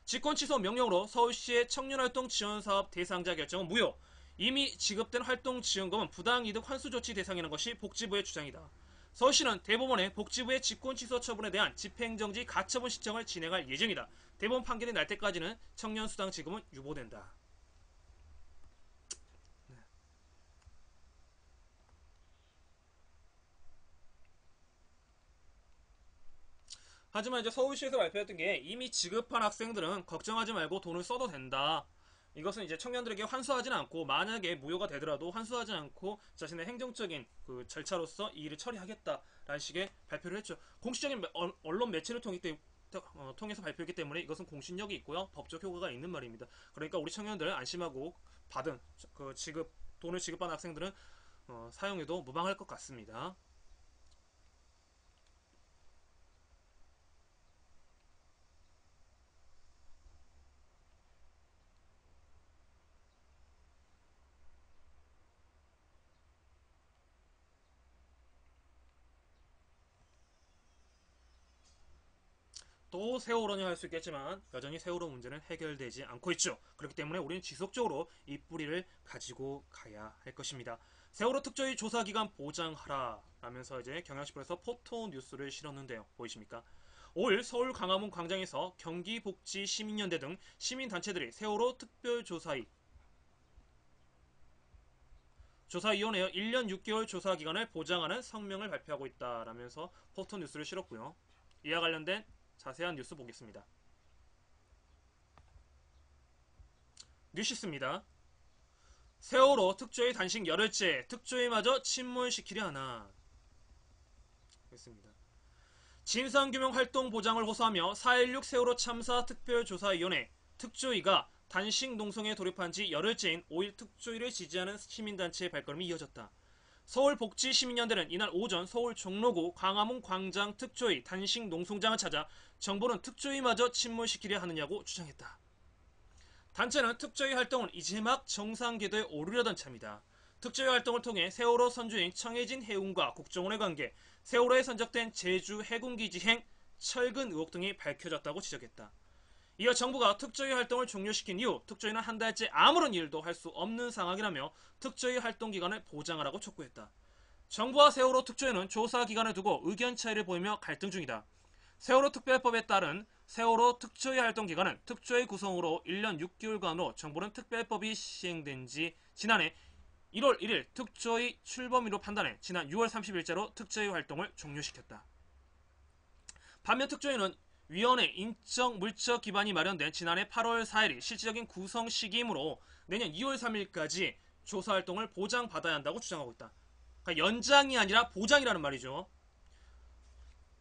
A: 직권 취소 명령으로 서울시의 청년활동 지원사업 대상자 결정은 무효. 이미 지급된 활동지원금은 부당이득 환수조치 대상이라는 것이 복지부의 주장이다. 서울시는 대법원에 복지부의 직권 취소 처분에 대한 집행정지 가처분 신청을 진행할 예정이다. 대법원 판결이 날 때까지는 청년수당 지급은 유보된다. 하지만 이제 서울시에서 발표했던 게 이미 지급한 학생들은 걱정하지 말고 돈을 써도 된다. 이것은 이제 청년들에게 환수하지는 않고 만약에 무효가 되더라도 환수하지 않고 자신의 행정적인 그 절차로서 이 일을 처리하겠다라는 식의 발표를 했죠. 공식적인 언론 매체를 통해서 발표했기 때문에 이것은 공신력이 있고요. 법적 효과가 있는 말입니다. 그러니까 우리 청년들 안심하고 받은 그 돈을 지급받은 학생들은 사용해도 무방할 것 같습니다. 또 세월호냐 할 수 있겠지만 여전히 세월호 문제는 해결되지 않고 있죠. 그렇기 때문에 우리는 지속적으로 이 뿌리를 가지고 가야 할 것입니다. 세월호 특조위 조사기간 보장하라 라면서 이제 경향신문에서 포토 뉴스를 실었는데요. 보이십니까? 5일 서울 광화문 광장에서 경기복지시민연대 등 시민단체들이 세월호 조사위원회의 1년 6개월 조사 기간을 보장하는 성명을 발표하고 있다라면서 포토 뉴스를 실었고요. 이와 관련된 자세한 뉴스 보겠습니다. 뉴시스입니다. 세월호 특조위 단식 열흘째 특조위마저 침몰시키려 하나. 그렇습니다. 진상규명 활동 보장을 호소하며 4.16 세월호 참사 특별조사위원회 특조위가 단식 농성에 돌입한 지 열흘째인 5일 특조위를 지지하는 시민단체의 발걸음이 이어졌다. 서울복지시민연대는 이날 오전 서울 종로구 광화문 광장 특조위 단식 농성장을 찾아 정부는 특조위마저 침몰시키려 하느냐고 주장했다. 단체는 특조위 활동은 이제 막 정상 궤도에 오르려던 참이다. 특조위 활동을 통해 세월호 선주인 청해진 해운과 국정원의 관계, 세월호에 선적된 제주 해군기지행 철근 의혹 등이 밝혀졌다고 지적했다. 이어 정부가 특조위 활동을 종료시킨 이후 특조위는 한 달째 아무런 일도 할 수 없는 상황이라며 특조위 활동 기간을 보장하라고 촉구했다. 정부와 세월호 특조위는 조사 기간을 두고 의견 차이를 보이며 갈등 중이다. 세월호 특별법에 따른 세월호 특조위 활동 기간은 특조위 구성으로 1년 6개월간으로 정부는 특별법이 시행된 지 지난해 1월 1일 특조위 출범일로 판단해 지난 6월 30일자로 특조위 활동을 종료시켰다. 반면 특조위는 위원회 인적 물적 기반이 마련된 지난해 8월 4일이 실질적인 구성 시기이므로 내년 2월 3일까지 조사 활동을 보장받아야 한다고 주장하고 있다. 그러니까 연장이 아니라 보장이라는 말이죠.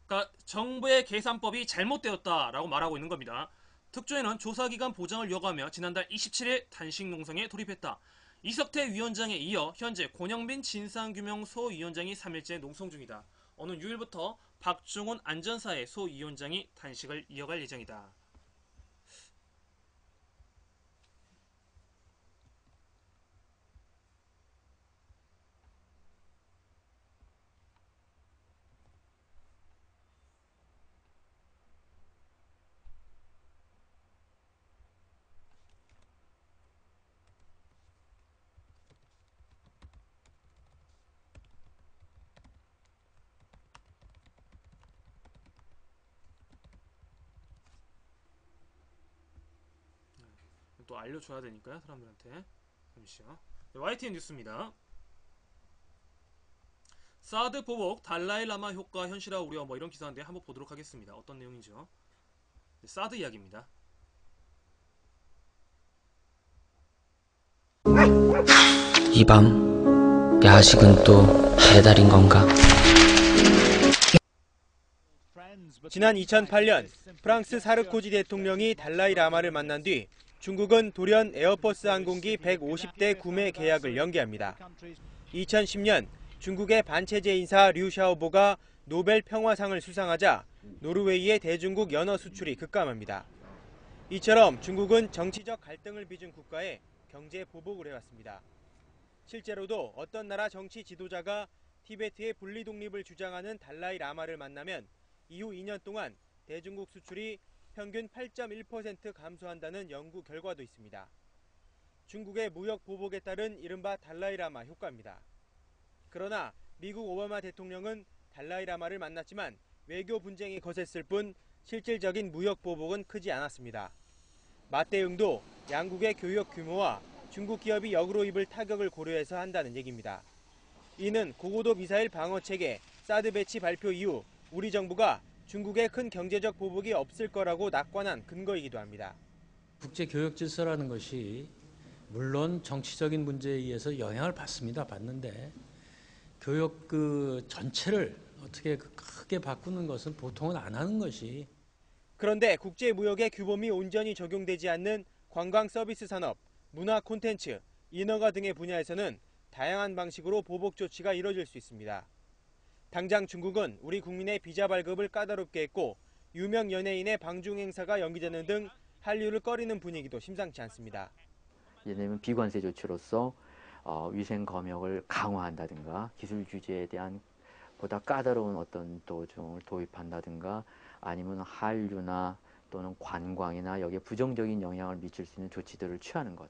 A: 그러니까 정부의 계산법이 잘못되었다라고 말하고 있는 겁니다. 특조위는 조사기간 보장을 요구하며 지난달 27일 단식 농성에 돌입했다. 이석태 위원장에 이어 현재 권영빈 진상규명소위원장이 3일째 농성 중이다. 오는 6일부터 박종훈 안전사의 소위원장이 단식을 이어갈 예정이다. 또 알려줘야 되니까요, 사람들한테. 잠시요. YTN 뉴스입니다. 사드 보복 달라이라마 효과 현실화 우려 뭐 이런 기사인데 한번 보도록 하겠습니다. 어떤 내용이죠? 사드 이야기입니다.
B: 이 밤 야식은 또 배달인 건가?
C: 지난 2008년 프랑스 사르코지 대통령이 달라이 라마를 만난 뒤 중국은 돌연 에어버스 항공기 150대 구매 계약을 연기합니다. 2010년 중국의 반체제 인사 류 샤오보가 노벨 평화상을 수상하자 노르웨이의 대중국 연어 수출이 급감합니다. 이처럼 중국은 정치적 갈등을 빚은 국가에 경제 보복을 해왔습니다. 실제로도 어떤 나라 정치 지도자가 티베트의 분리 독립을 주장하는 달라이 라마를 만나면 이후 2년 동안 대중국 수출이 평균 8.1% 감소한다는 연구 결과도 있습니다. 중국의 무역 보복에 따른 이른바 달라이 라마 효과입니다. 그러나 미국 오바마 대통령은 달라이 라마를 만났지만 외교 분쟁이 거셌을 뿐 실질적인 무역 보복은 크지 않았습니다. 맞대응도 양국의 교역 규모와 중국 기업이 역으로 입을 타격을 고려해서 한다는 얘기입니다. 이는 고고도 미사일 방어 체계 사드 배치 발표 이후 우리 정부가 중국의 큰 경제적 보복이 없을 거라고 낙관한 근거이기도 합니다.
D: 국제 교역 질서라는 것이 물론 정치적인 문제에 의해서 영향을 받는데 교역 전체를 어떻게 크게 바꾸는 것은 보통은 안 하는 것이.
C: 그런데 국제 무역의 규범이 온전히 적용되지 않는 관광 서비스 산업, 문화 콘텐츠, 인허가 등의 분야에서는 다양한 방식으로 보복 조치가 이뤄질 수 있습니다. 당장 중국은 우리 국민의 비자 발급을 까다롭게 했고 유명 연예인의 방중 행사가 연기되는 등 한류를 꺼리는 분위기도 심상치 않습니다.
E: 예를 비관세 조치로서 위생 검역을 강화한다든가 기술 규제에 대한 보다 까다로운 어떤 도중을 도입한다든가 아니면 한류나 또는 관광이나 여기에 부정적인 영향을 미칠 수 있는 조치들을 취하는 것.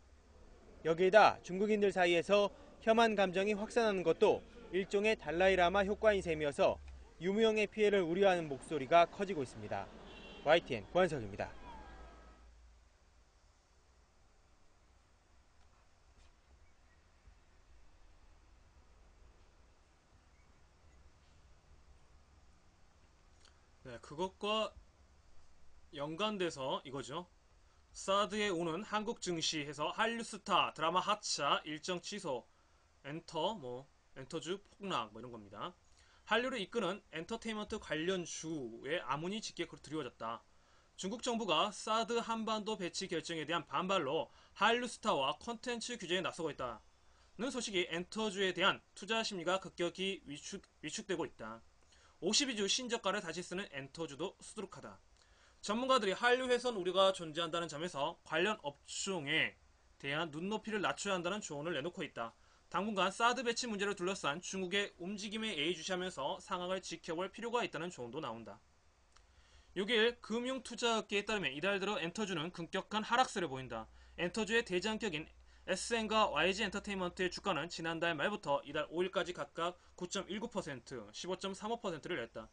C: 여기에다 중국인들 사이에서 혐한 감정이 확산하는 것도 일종의 달라이 라마 효과인 셈이어서 유무형의 피해를 우려하는 목소리가 커지고 있습니다. YTN 구한석입니다.
A: 네, 그것과 연관돼서 이거죠. 사드에 오는 한국 증시에서 한류스타 드라마 하차 일정 취소, 엔터주 폭락 이런 겁니다. 한류를 이끄는 엔터테인먼트 관련 주에 암문이 짙게 드리워졌다. 중국 정부가 사드 한반도 배치 결정에 대한 반발로 한류스타와 콘텐츠 규제에 나서고 있다는 소식이 엔터주에 대한 투자 심리가 급격히 위축되고 있다. 52주 신저가를 다시 쓰는 엔터주도 수두룩하다. 전문가들이 한류 훼손 우려가 존재한다는 점에서 관련 업종에 대한 눈높이를 낮춰야 한다는 조언을 내놓고 있다. 당분간 사드 배치 문제를 둘러싼 중국의 움직임에 예의주시하면서 상황을 지켜볼 필요가 있다는 조언도 나온다. 6일 금융투자업계에 따르면 이달 들어 엔터주는 급격한 하락세를 보인다. 엔터주의 대장격인 SN과 YG 엔터테인먼트의 주가는 지난달 말부터 이달 5일까지 각각 9.19%, 15.35%를 냈다.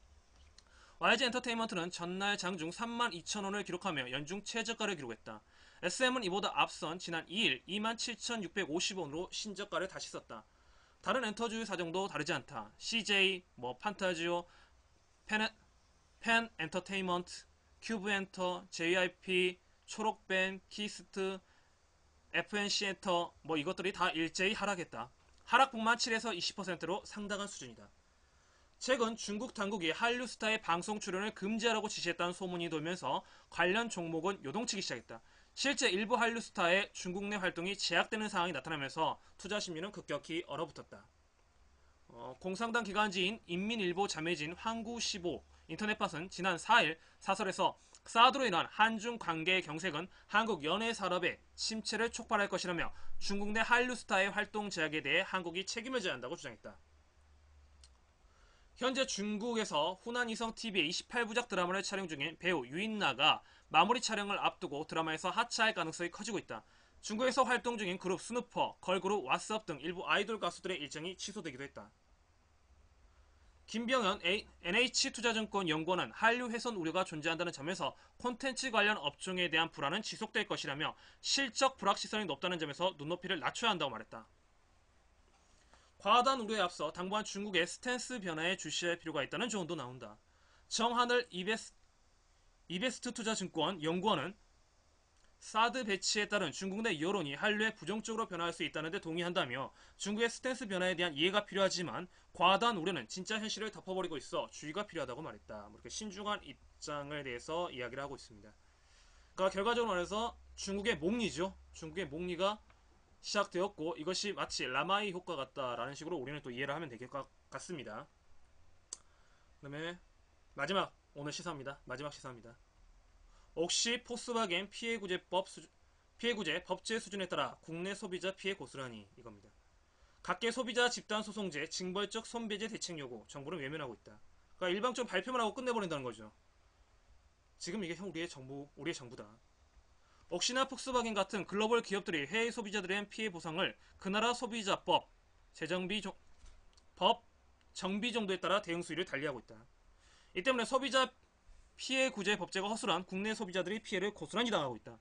A: YG 엔터테인먼트는 전날 장중 32,000원을 기록하며 연중 최저가를 기록했다. SM은 이보다 앞선 지난 2일 27,650원으로 신저가를 다시 썼다. 다른 엔터주의 사정도 다르지 않다. CJ, 판타지오, 펜 엔터테인먼트, 큐브 엔터, JYP, 초록밴, 키스트, FNC 엔터 이것들이 다 일제히 하락했다. 하락폭만 7에서 20%로 상당한 수준이다. 최근 중국 당국이 한류 스타의 방송 출연을 금지하라고 지시했다는 소문이 돌면서 관련 종목은 요동치기 시작했다. 실제 일부 한류 스타의 중국 내 활동이 제약되는 상황이 나타나면서 투자 심리는 급격히 얼어붙었다. 공산당 기관지인 인민일보 자매진 황구15 인터넷팟은 지난 4일 사설에서 사드로 인한 한중 관계의 경색은 한국 연예 산업의 침체를 촉발할 것이라며 중국 내 한류 스타의 활동 제약에 대해 한국이 책임을 져야 한다고 주장했다. 현재 중국에서 후난이성 TV의 28부작 드라마를 촬영 중인 배우 유인나가 마무리 촬영을 앞두고 드라마에서 하차할 가능성이 커지고 있다. 중국에서 활동 중인 그룹 스누퍼, 걸그룹 왓츠업 등 일부 아이돌 가수들의 일정이 취소되기도 했다. 김병현 NH투자증권 연구원은 한류 훼손 우려가 존재한다는 점에서 콘텐츠 관련 업종에 대한 불안은 지속될 것이라며 실적 불확실성이 높다는 점에서 눈높이를 낮춰야 한다고 말했다. 과다한 우려에 앞서 당분간 중국의 스탠스 변화에 주시할 필요가 있다는 조언도 나온다. 정하늘 이베스트 투자증권 연구원은 사드 배치에 따른 중국 내 여론이 한류에 부정적으로 변화할 수 있다는 데 동의한다며 중국의 스탠스 변화에 대한 이해가 필요하지만 과다한 우려는 진짜 현실을 덮어버리고 있어 주의가 필요하다고 말했다. 이렇게 신중한 입장에 대해서 이야기를 하고 있습니다. 그러니까 결과적으로 말해서 중국의 목리죠. 중국의 목리가 시작되었고 이것이 마치 라마이 효과 같다라는 식으로 우리는 또 이해를 하면 될 것 같습니다. 그 다음에 마지막 오늘 시사입니다. 마지막 시사입니다. 혹시 폭스바겐 피해구제 법제 수준에 따라 국내 소비자 피해 고스란히 이겁니다. 각계 소비자 집단소송제 징벌적 손배제 대책 요구 정부는 외면하고 있다. 그러니까 일방적으로 발표만 하고 끝내버린다는 거죠. 지금 이게 우리의 정부다. 혹시나 폭스바겐 같은 글로벌 기업들이 해외 소비자들에 대한 피해 보상을 그 나라 소비자법 정비 정도에 따라 대응 수위를 달리하고 있다. 이 때문에 소비자 피해 구제 법제가 허술한 국내 소비자들이 피해를 고스란히 당하고 있다.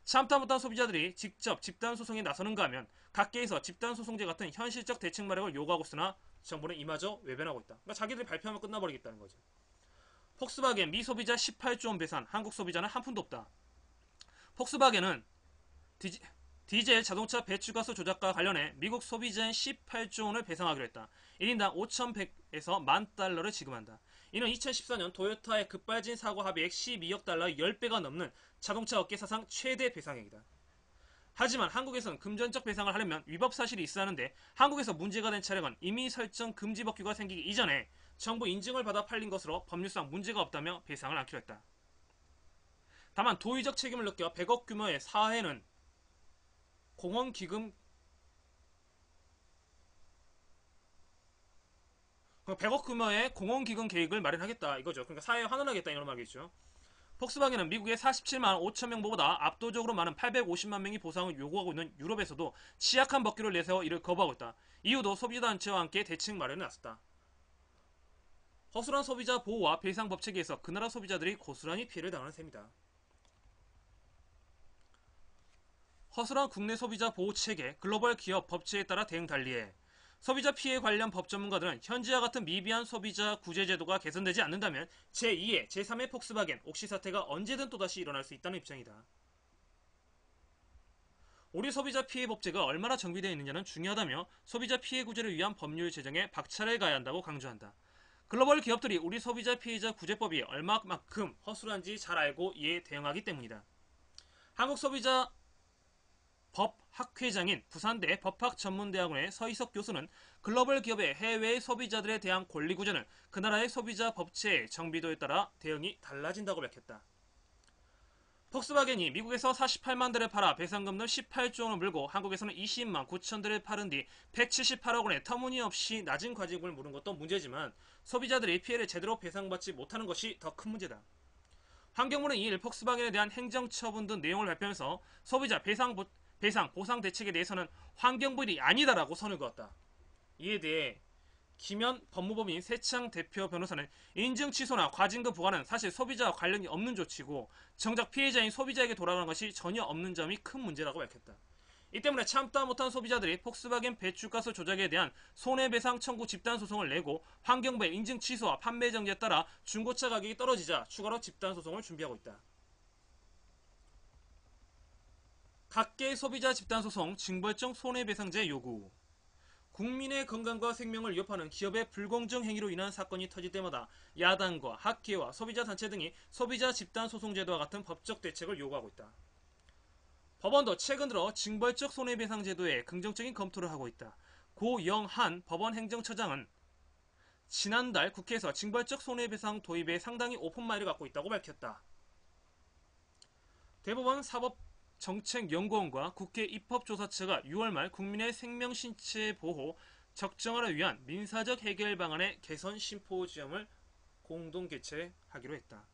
A: 참다 못한 소비자들이 직접 집단소송에 나서는가 하면 각계에서 집단소송제 같은 현실적 대책 마련을 요구하고 있으나 정부는 이마저 외면하고 있다. 그러니까 자기들이 발표하면 끝나버리겠다는 거죠. 폭스바겐 미 소비자 18조 원 배상, 한국 소비자는 한 푼도 없다. 폭스바겐은 디젤 자동차 배출가스 조작과 관련해 미국 소비자인 18조 원을 배상하기로 했다. 1인당 5,100에서 10,000달러를 지급한다. 이는 2014년 도요타의 급발진 사고 합의액 12억 달러의 10배가 넘는 자동차 업계 사상 최대 배상액이다. 하지만 한국에서는 금전적 배상을 하려면 위법 사실이 있어야 하는데 한국에서 문제가 된 차량은 이미 설정 금지 법규가 생기기 이전에 정부 인증을 받아 팔린 것으로 법률상 문제가 없다며 배상을 않기로 했다. 다만 도의적 책임을 느껴 100억 규모의 사회는 공헌기금 100억 규모의 공헌기금 계획을 마련하겠다 이거죠. 그러니까 사회에 환원하겠다 이런 말이겠죠. 폭스바겐은 미국의 47만 5천 명보다 압도적으로 많은 850만 명이 보상을 요구하고 있는 유럽에서도 취약한 법규를 내세워 이를 거부하고 있다. 이유도 소비자단체와 함께 대책 마련에 나섰다. 허술한 소비자 보호와 배상 법체계에서 그 나라 소비자들이 고스란히 피해를 당하는 셈이다. 허술한 국내 소비자 보호 체계, 글로벌 기업 법제에 따라 대응 달리해 소비자 피해 관련 법 전문가들은 현재와 같은 미비한 소비자 구제 제도가 개선되지 않는다면 제2의, 제3의 폭스바겐 옥시 사태가 언제든 또다시 일어날 수 있다는 입장이다. 우리 소비자 피해 법제가 얼마나 정비되어 있느냐는 중요하다며 소비자 피해 구제를 위한 법률 제정에 박차를 가해야 한다고 강조한다. 글로벌 기업들이 우리 소비자 피해자 구제법이 얼마만큼 허술한지 잘 알고 이에 대응하기 때문이다. 한국 소비자 법학회장인 부산대 법학전문대학원의 서희석 교수는 글로벌 기업의 해외 소비자들에 대한 권리구제는 그 나라의 소비자 법체의 정비도에 따라 대응이 달라진다고 밝혔다. 폭스바겐이 미국에서 48만 대를 팔아 배상금을 18조 원을 물고 한국에서는 20만 9천 대를 파는 뒤 178억 원의 터무니없이 낮은 과징금을 물은 것도 문제지만 소비자들이 피해를 제대로 배상받지 못하는 것이 더 큰 문제다. 환경부는 이일 폭스바겐에 대한 행정처분 등 내용을 발표하면서 소비자 배상 보상 대책에 대해서는 환경부 일이 아니다라고 선을 그었다. 이에 대해 김현 법무법인 세창 대표 변호사는 인증 취소나 과징금 부과는 사실 소비자와 관련이 없는 조치고 정작 피해자인 소비자에게 돌아가는 것이 전혀 없는 점이 큰 문제라고 밝혔다. 이 때문에 참다 못한 소비자들이 폭스바겐 배출가스 조작에 대한 손해배상 청구 집단소송을 내고 환경부의 인증 취소와 판매 정지에 따라 중고차 가격이 떨어지자 추가로 집단소송을 준비하고 있다. 각계 소비자 집단소송 징벌적 손해배상제 요구. 국민의 건강과 생명을 위협하는 기업의 불공정 행위로 인한 사건이 터질 때마다 야당과 학계와 소비자단체 등이 소비자 집단소송제도와 같은 법적 대책을 요구하고 있다. 법원도 최근 들어 징벌적 손해배상 제도에 긍정적인 검토를 하고 있다. 고영한 법원 행정처장은 지난달 국회에서 징벌적 손해배상 도입에 상당히 오픈마인드를 갖고 있다고 밝혔다. 대법원 사법정책연구원과 국회 입법조사처가 6월 말 국민의 생명 신체 보호 적정화를 위한 민사적 해결 방안의 개선 심포지엄을 공동 개최하기로 했다.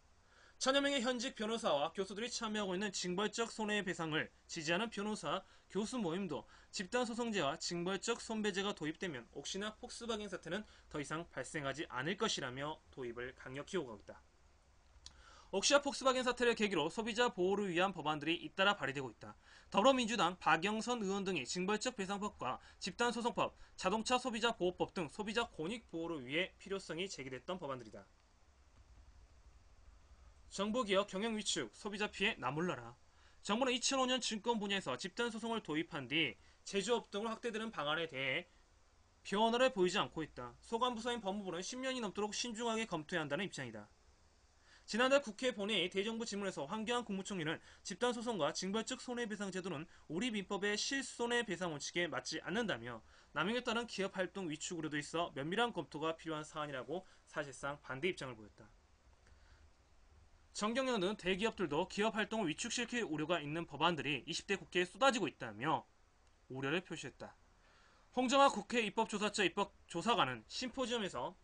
A: 천여 명의 현직 변호사와 교수들이 참여하고 있는 징벌적 손해배상을 지지하는 변호사, 교수 모임도 집단소송제와 징벌적 손배제가 도입되면 혹시나 폭스바겐 사태는 더 이상 발생하지 않을 것이라며 도입을 강력히 요구하고 있다. 혹시나 폭스바겐 사태를 계기로 소비자 보호를 위한 법안들이 잇따라 발의되고 있다. 더불어민주당 박영선 의원 등이 징벌적 배상법과 집단소송법, 자동차 소비자 보호법 등 소비자 권익 보호를 위해 필요성이 제기됐던 법안들이다. 정보기업 경영위축, 소비자 피해 나몰라라. 정부는 2005년 증권 분야에서 집단소송을 도입한 뒤 제조업 등으로 확대되는 방안에 대해 변화를 보이지 않고 있다. 소관부서인 법무부는 10년이 넘도록 신중하게 검토해야 한다는 입장이다. 지난달 국회 본회의 대정부 질문에서 황교안 국무총리는 집단소송과 징벌적 손해배상 제도는 우리 민법의 실손해배상 원칙에 맞지 않는다며 남용에 따른 기업활동 위축 우려도 있어 면밀한 검토가 필요한 사안이라고 사실상 반대 입장을 보였다. 정경련 등 대기업들도 기업활동을 위축시킬 우려가 있는 법안들이 20대 국회에 쏟아지고 있다며 우려를 표시했다. 홍정아 국회 입법조사처 입법조사관은 심포지엄에서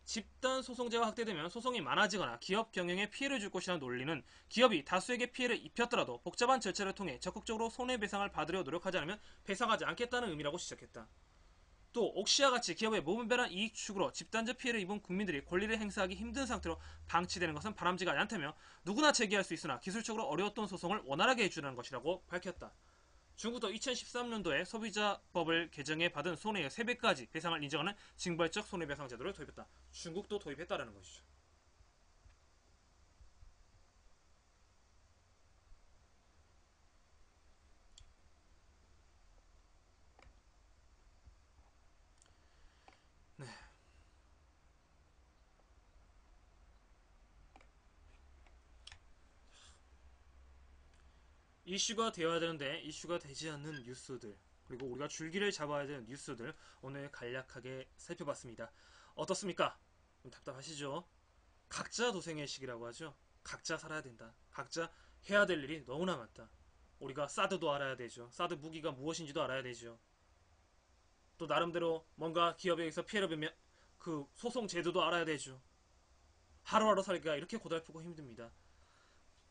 A: 집단소송제가 확대되면 소송이 많아지거나 기업 경영에 피해를 줄 것이라는 논리는 기업이 다수에게 피해를 입혔더라도 복잡한 절차를 통해 적극적으로 손해배상을 받으려 노력하지 않으면 배상하지 않겠다는 의미라고 지적했다. 또 옥시와 같이 기업의 무분별한 이익 추구로 집단적 피해를 입은 국민들이 권리를 행사하기 힘든 상태로 방치되는 것은 바람직하지 않다며 누구나 제기할 수 있으나 기술적으로 어려웠던 소송을 원활하게 해주라는 것이라고 밝혔다. 중국도 2013년도에 소비자법을 개정해 받은 손해의 3배까지 배상을 인정하는 징벌적 손해배상 제도를 도입했다. 중국도 도입했다라는 것이죠. 네. 이슈가 되어야 되는데 이슈가 되지 않는 뉴스들, 그리고 우리가 줄기를 잡아야 되는 뉴스들 오늘 간략하게 살펴봤습니다. 어떻습니까? 좀 답답하시죠? 각자 도생의 시기라고 하죠. 각자 살아야 된다. 각자 해야 될 일이 너무나 많다. 우리가 사드도 알아야 되죠. 사드 무기가 무엇인지도 알아야 되죠. 또 나름대로 뭔가 기업에 의해서 피해를 보면 그 소송 제도도 알아야 되죠. 하루하루 살기가 이렇게 고달프고 힘듭니다.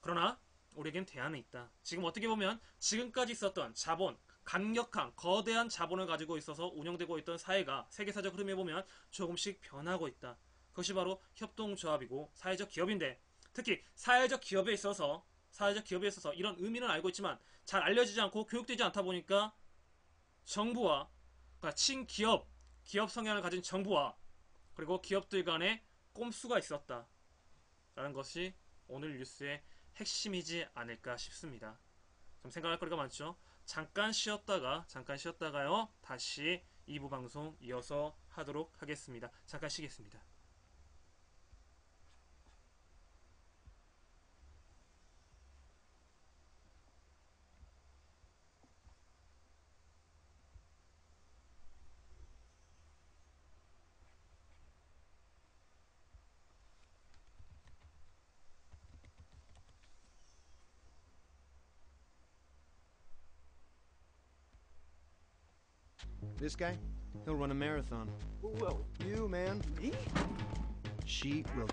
A: 그러나 우리에겐 대안은 있다. 지금 어떻게 보면 지금까지 있었던 자본, 강력한 거대한 자본을 가지고 있어서 운영되고 있던 사회가 세계사적 흐름에 보면 조금씩 변하고 있다. 그것이 바로 협동조합이고 사회적 기업인데, 특히 사회적 기업에 있어서 이런 의미는 알고 있지만 잘 알려지지 않고 교육되지 않다 보니까 정부와, 그러니까 친기업, 기업 성향을 가진 정부와 그리고 기업들 간의 꼼수가 있었다 라는 것이 오늘 뉴스의 핵심이지 않을까 싶습니다. 좀 생각할 거리가 많죠. 잠깐 쉬었다가요 다시 2부 방송 이어서 하도록 하겠습니다. 잠깐 쉬겠습니다.
F: This guy, he'll run a marathon.
G: Whoa,
F: You, man.
G: me?
F: She will